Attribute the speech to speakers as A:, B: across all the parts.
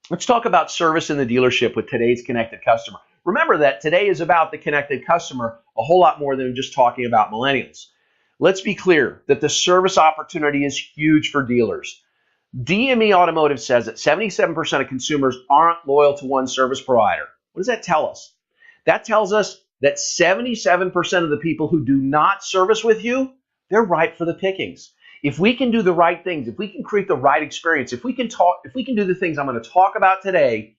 A: Let's talk about service in the dealership with today's connected customer. Remember that today is about the connected customer a whole lot more than just talking about millennials. Let's be clear that the service opportunity is huge for dealers. DME Automotive says that 77% of consumers aren't loyal to one service provider. What does that tell us? That tells us that 77% of the people who do not service with you, they're ripe for the pickings. If we can do the right things, if we can create the right experience, if we can do the things I'm going to talk about today,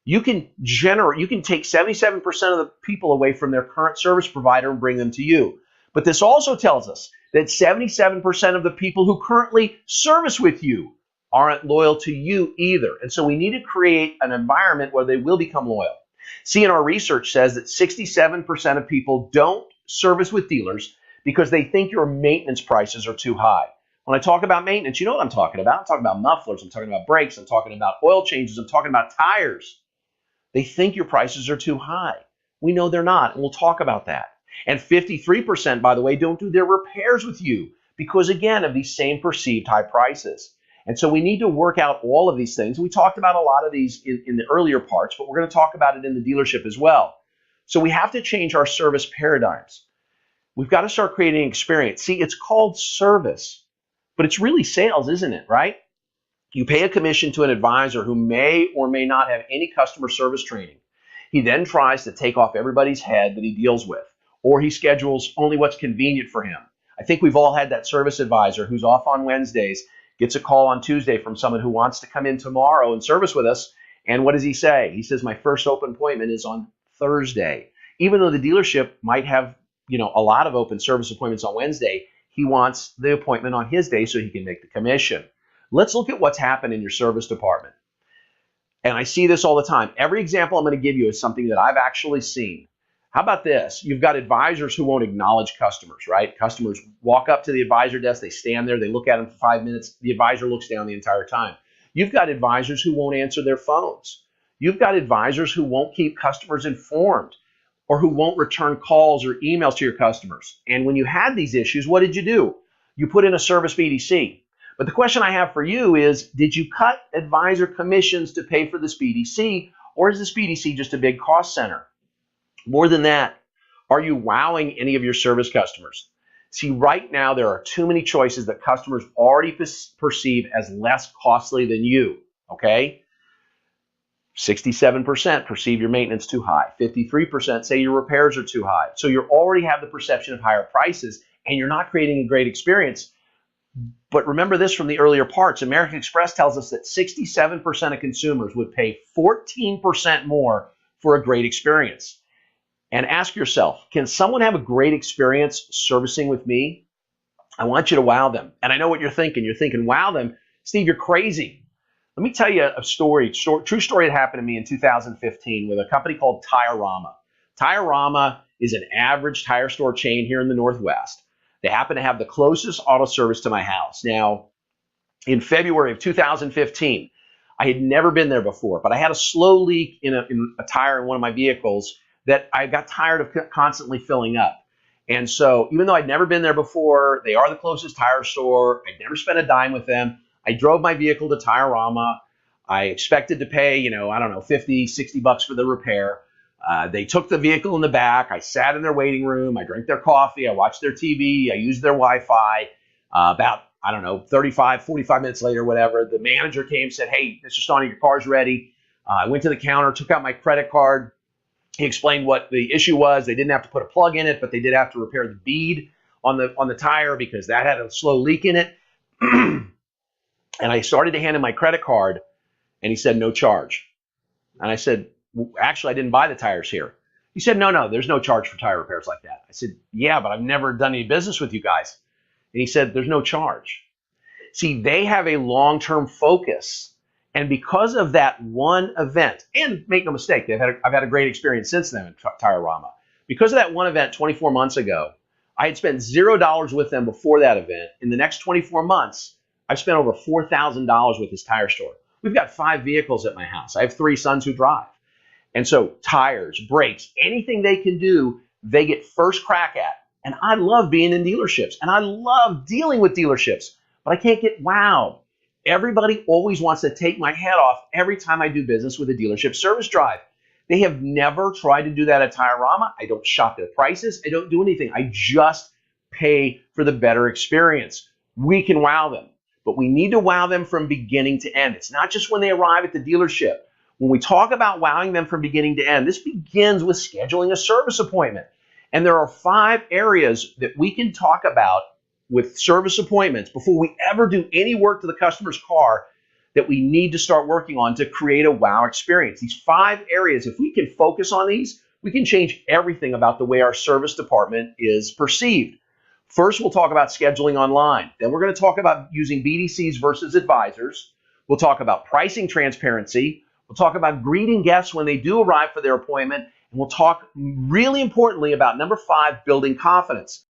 A: you can take 77% of the people away from their current service provider and bring them to you. But this also tells us that 77% of the people who currently service with you aren't loyal to you either. And so we need to create an environment where they will become loyal. CNR research says that 67% of people don't service with dealers because they think your maintenance prices are too high. When I talk about maintenance, you know what I'm talking about. I'm talking about mufflers, I'm talking about brakes, I'm talking about oil changes, I'm talking about tires. They think your prices are too high. We know they're not, and we'll talk about that. And 53%, by the way, don't do their repairs with you because, again, of these same perceived high prices. And so we need to work out all of these things. We talked about a lot of these in the earlier parts, but we're going to talk about it in the dealership as well. So we have to change our service paradigms. We've got to start creating experience. See, it's called service, but it's really sales, isn't it, right? You pay a commission to an advisor who may or may not have any customer service training. He then tries to take off everybody's head that he deals with, or he schedules only what's convenient for him. I think we've all had that service advisor who's off on Wednesdays, gets a call on Tuesday from someone who wants to come in tomorrow and service with us. And what does he say? He says, my first open appointment is on Thursday. Even though the dealership might have, a lot of open service appointments on Wednesday, he wants the appointment on his day so he can make the commission. Let's look at what's happened in your service department. And I see this all the time. Every example I'm going to give you is something that I've actually seen. How about this? You've got advisors who won't acknowledge customers, right? Customers walk up to the advisor desk, they stand there, they look at them for 5 minutes, the advisor looks down the entire time. You've got advisors who won't answer their phones. You've got advisors who won't keep customers informed or who won't return calls or emails to your customers. And when you had these issues, what did you do? You put in a service BDC. But the question I have for you is, did you cut advisor commissions to pay for this BDC, or is this BDC just a big cost center? More than that, are you wowing any of your service customers? See, right now there are too many choices that customers already perceive as less costly than you, okay? 67% perceive your maintenance too high. 53% say your repairs are too high. So you already have the perception of higher prices, and you're not creating a great experience. But remember this from the earlier parts. American Express tells us that 67% of consumers would pay 14% more for a great experience. And ask yourself, can someone have a great experience servicing with me? I want you to wow them. And I know what you're thinking. You're thinking, wow them. Steve, you're crazy. Let me tell you a true story that happened to me in 2015 with a company called Tire-Rama. Tire-Rama is an average tire store chain here in the Northwest. They happen to have the closest auto service to my house. Now, in February of 2015, I had never been there before, but I had a slow leak in a tire in one of my vehicles that I got tired of constantly filling up. And so even though I'd never been there before, they are the closest tire store. I'd never spent a dime with them. I drove my vehicle to Tire-Rama. I expected to pay, $50, $60 for the repair. They took the vehicle in the back. I sat in their waiting room. I drank their coffee. I watched their TV. I used their Wi-Fi. About 35, 45 minutes later, whatever, the manager came and said, hey, Mr. Stoney, your car's ready. I went to the counter, took out my credit card. He explained what the issue was. They didn't have to put a plug in it, but they did have to repair the bead on the tire because that had a slow leak in it. And I started to hand him my credit card, and he said, no charge. And I said, well, actually, I didn't buy the tires here. He said, no, there's no charge for tire repairs like that. I said, yeah, but I've never done any business with you guys. And he said, there's no charge. See, they have a long-term focus. And because of that one event, and make no mistake, I've had a great experience since then at Tire-Rama. Because of that one event 24 months ago, I had spent $0 with them before that event. In the next 24 months, I've spent over $4,000 with this tire store. We've got 5 vehicles at my house. I have 3 sons who drive. And so tires, brakes, anything they can do, they get first crack at. And I love being in dealerships, and I love dealing with dealerships, but I can't get wowed. Everybody always wants to take my head off every time I do business with a dealership service drive. They have never tried to do that at Tiorama. I don't shop their prices. I don't do anything. I just pay for the better experience. We can wow them, but we need to wow them from beginning to end. It's not just when they arrive at the dealership. When we talk about wowing them from beginning to end, this begins with scheduling a service appointment. And there are 5 areas that we can talk about with service appointments before we ever do any work to the customer's car that we need to start working on to create a wow experience. These 5 areas, if we can focus on these, we can change everything about the way our service department is perceived. First, we'll talk about scheduling online. Then we're going to talk about using BDCs versus advisors. We'll talk about pricing transparency. We'll talk about greeting guests when they do arrive for their appointment. And we'll talk really importantly about number 5, building confidence.